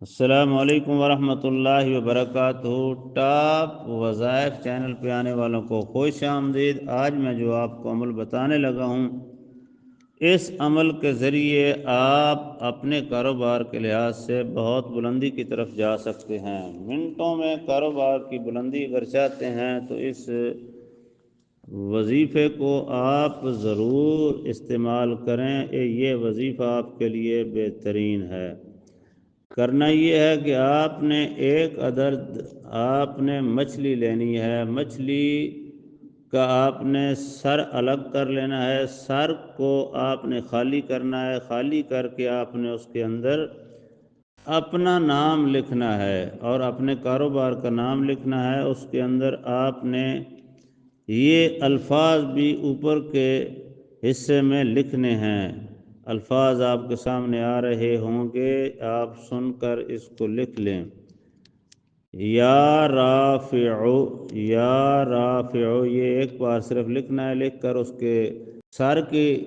السلام علیکم ورحمۃ اللہ وبرکاتہ۔ ٹاپ وظائف چینل پہ آنے والوں کو خوش آمدید۔ آج میں جو آپ کو عمل بتانے لگا ہوں، اس عمل کے ذریعے آپ اپنے کاروبار کے لحاظ سے بہت بلندی کی طرف جا سکتے ہیں۔ منٹوں میں کاروبار کی بلندی اگر چاہتے ہیں تو اس وظیفے کو آپ ضرور استعمال کریں۔ یہ وظیفہ آپ کے لیے بہترین ہے۔ کرنا یہ ہے کہ آپ نے ایک عدد آپ نے مچھلی لینی ہے۔ مچھلی کا آپ نے سر الگ کر لینا ہے۔ سر کو آپ نے خالی کرنا ہے۔ خالی کر کے آپ نے اس کے اندر اپنا نام لکھنا ہے اور اپنے کاروبار کا نام لکھنا ہے۔ اس کے اندر آپ نے یہ الفاظ بھی اوپر کے حصے میں لکھنے ہیں۔ الفاظ آپ کے سامنے آ رہے ہوں گے، آپ سن کر اس کو لکھ لیں۔ یا رافع، یا رافع، یہ ایک بار صرف لکھنا ہے۔ لکھ کر اس کے سر کی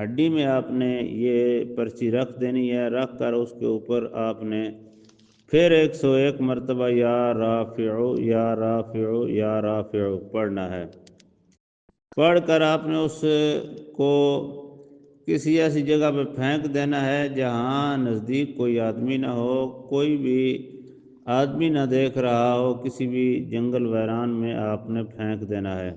ہڈی میں آپ نے یہ پرچی رکھ دینی ہے۔ رکھ کر اس کے اوپر آپ نے پھر 101 مرتبہ یا رافع یا رافع یا رافع پڑھنا ہے۔ پڑھ کر آپ نے اس کو کسی ایسی جگہ پہ پھینک دینا ہے جہاں نزدیک کوئی آدمی نہ ہو، کوئی بھی آدمی نہ دیکھ رہا ہو۔ کسی بھی جنگل ویران میں آپ نے پھینک دینا ہے۔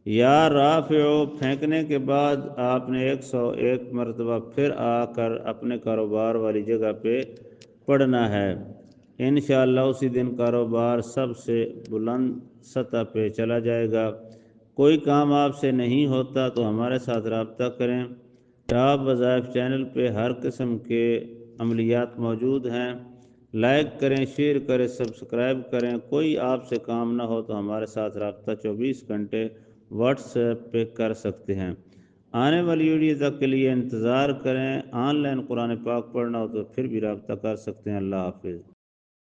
یا رافع پھینکنے کے بعد آپ نے 101 مرتبہ پھر آ کر اپنے کاروبار والی جگہ پہ پڑھنا ہے۔ انشاءاللہ اسی دن کاروبار سب سے بلند سطح پہ چلا جائے گا۔ کوئی کام آپ سے نہیں ہوتا تو ہمارے ساتھ رابطہ کریں۔ ٹاپ وظائف چینل پہ ہر قسم کے عملیات موجود ہیں۔ لائک کریں، شیئر کریں، سبسکرائب کریں۔ کوئی آپ سے کام نہ ہو تو ہمارے ساتھ رابطہ 24 گھنٹے واٹس ایپ پہ کر سکتے ہیں۔ آنے والی ویڈیو تک کے لیے انتظار کریں۔ آن لائن قرآن پاک پڑھنا ہو تو پھر بھی رابطہ کر سکتے ہیں۔ اللہ حافظ۔